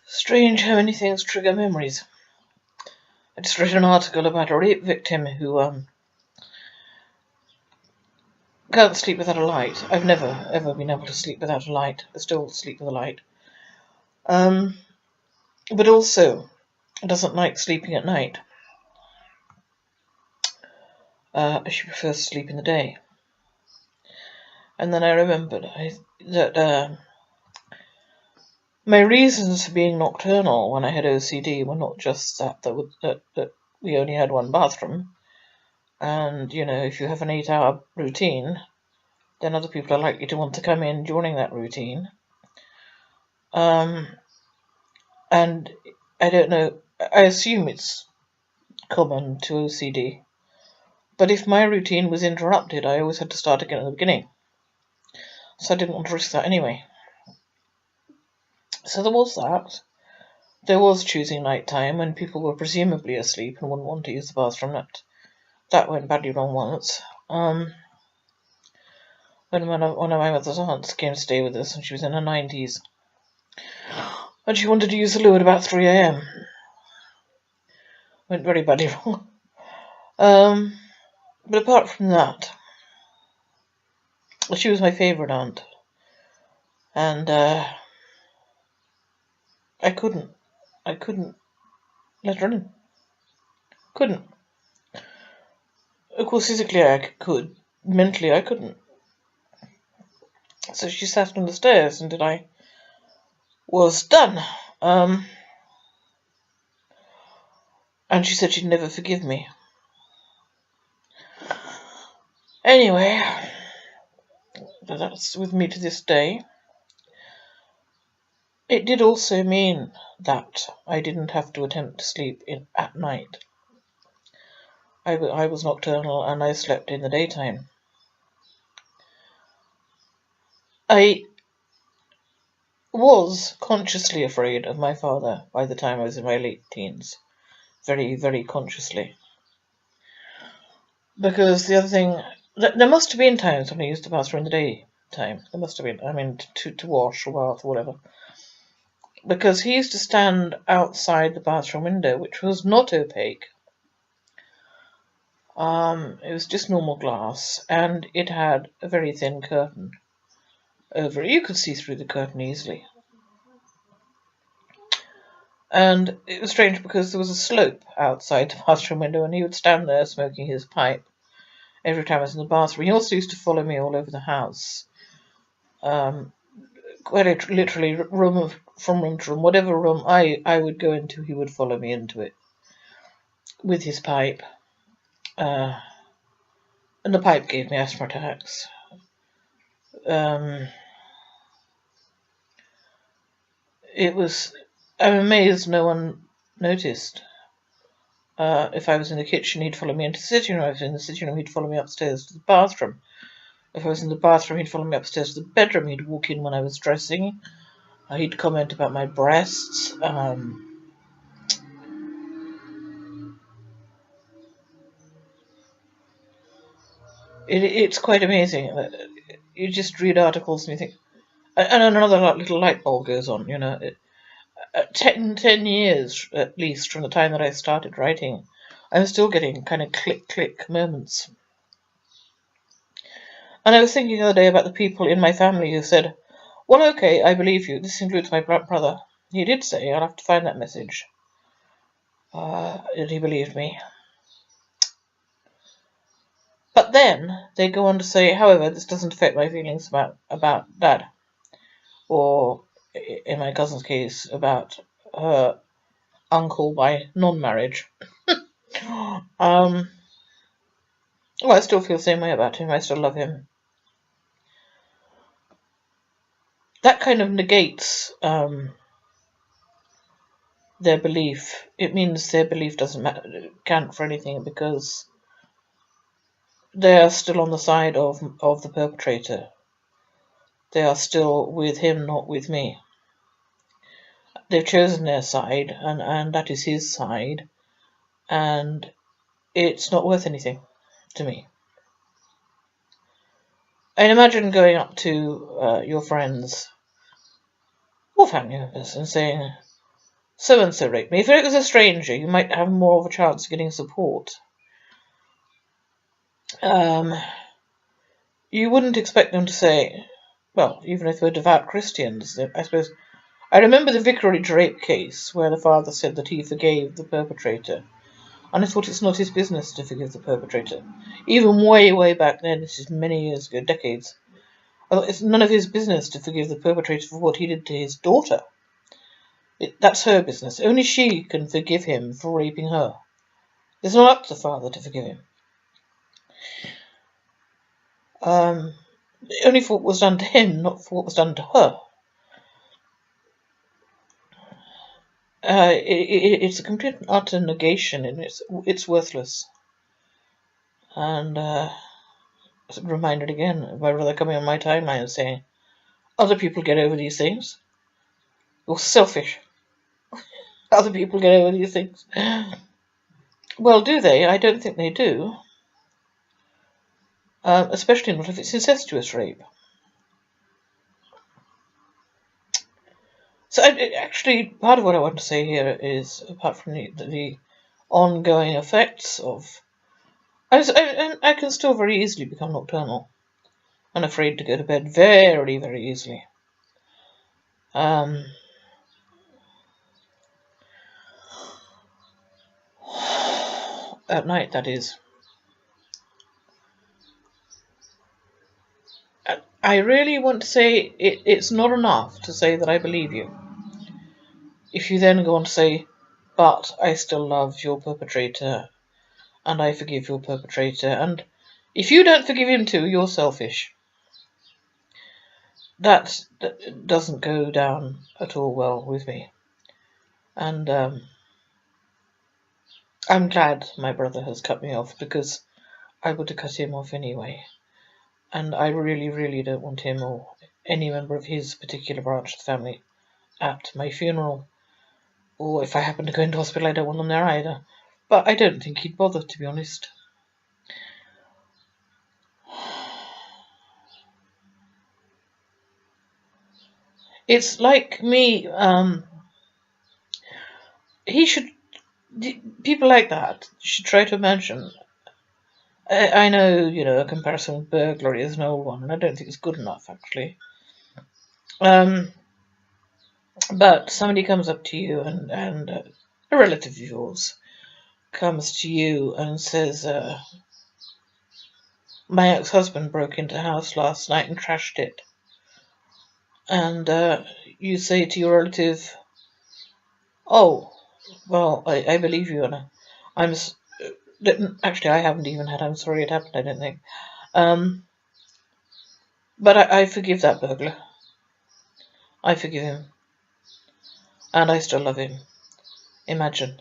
Strange how many things trigger memories. I just read an article about a rape victim who can't sleep without a light. I've never ever been able to sleep without a light. I still sleep with a light. But also doesn't like sleeping at night. She prefers to sleep in the day. And then I remembered that my reasons for being nocturnal when I had OCD were not just that we only had one bathroom. And, if you have an 8-hour routine, then other people are likely to want to come in during that routine. And I don't know, I assume it's common to OCD. But if my routine was interrupted, I always had to start again at the beginning. So I didn't want to risk that anyway. So there was that. There was choosing night time when people were presumably asleep and wouldn't want to use the bathroom. That went badly wrong once. When one of my mother's aunts came to stay with us, and she was in her 90s, and she wanted to use the loo at about 3 a.m. Went very badly wrong. But apart from that, she was my favourite aunt, and I couldn't let her in. Couldn't. Of course, physically I could, mentally I couldn't. So she sat on the stairs until I was done. And she said she'd never forgive me. Anyway, that's with me to this day. It did also mean that I didn't have to attempt to sleep at night. I was nocturnal and I slept in the daytime. I was consciously afraid of my father by the time I was in my late teens. Very, very consciously. Because the other thing, there must have been times when I used the bathroom in the daytime. There must have been, to wash or bath or whatever. Because he used to stand outside the bathroom window, which was not opaque. It was just normal glass, and it had a very thin curtain over it. You could see through the curtain easily. And it was strange because there was a slope outside the bathroom window, and he would stand there smoking his pipe every time I was in the bathroom. He also used to follow me all over the house. Quite literally, from room to room. Whatever room I would go into, he would follow me into it with his pipe. And the pipe gave me asthma attacks. I'm amazed no one noticed. If I was in the kitchen, he'd follow me into the sitting room. If I was in the sitting room, he'd follow me upstairs to the bathroom. If I was in the bathroom, he'd follow me upstairs to the bedroom. He'd walk in when I was dressing. He'd comment about my breasts. It's quite amazing. You just read articles and you think... And another little light bulb goes on, 10 years, at least, from the time that I started writing, I'm still getting kind of click moments. And I was thinking the other day about the people in my family who said, well, okay, I believe you. This includes my brother. He did say, I'll have to find that message, that he believed me. But then they go on to say, however, this doesn't affect my feelings about Dad. Or, in my cousin's case, about her uncle by non-marriage. Well, I still feel the same way about him. I still love him. That kind of negates their belief. It means their belief doesn't count for anything because they are still on the side of the perpetrator. They are still with him, not with me. They've chosen their side, and that is his side, and it's not worth anything to me. And imagine going up to your friends or family members and saying, so-and-so raped me. If it was a stranger, you might have more of a chance of getting support. You wouldn't expect them to say, well, even if they're devout Christians, I suppose. I remember the vicarage rape case where the father said that he forgave the perpetrator. And I thought it's not his business to forgive the perpetrator. Even way, way back then, this is many years ago, decades. It's none of his business to forgive the perpetrator for what he did to his daughter. That's her business. Only she can forgive him for raping her. It's not up to the father to forgive him. Only for what was done to him, not for what was done to her. It's a complete and utter negation, and it's worthless. And I'm reminded again of my brother coming on my timeline and saying, "Other people get over these things. You're selfish. Other people get over these things." Well, do they? I don't think they do. Especially not if it's incestuous rape. So actually, part of what I want to say here is, apart from the ongoing effects of, I can still very easily become nocturnal and afraid to go to bed very, very easily. At night, that is. I really want to say it's not enough to say that I believe you. If you then go on to say, but I still love your perpetrator, and I forgive your perpetrator, and if you don't forgive him too, you're selfish. That doesn't go down at all well with me. And I'm glad my brother has cut me off, because I would have cut him off anyway. And I really, really don't want him or any member of his particular branch of the family at my funeral. Or if I happen to go into hospital, I don't want them there either. But I don't think he'd bother, to be honest. It's like me, people like that should try to imagine. I know, a comparison with burglary is an old one, and I don't think it's good enough, actually. But somebody comes up to you, and a relative of yours comes to you and says, my ex-husband broke into the house last night and trashed it. And you say to your relative, oh, well, I believe you, and actually, I haven't even had I'm sorry it happened, I don't think. But I forgive that burglar. I forgive him. And I still love him. Imagine.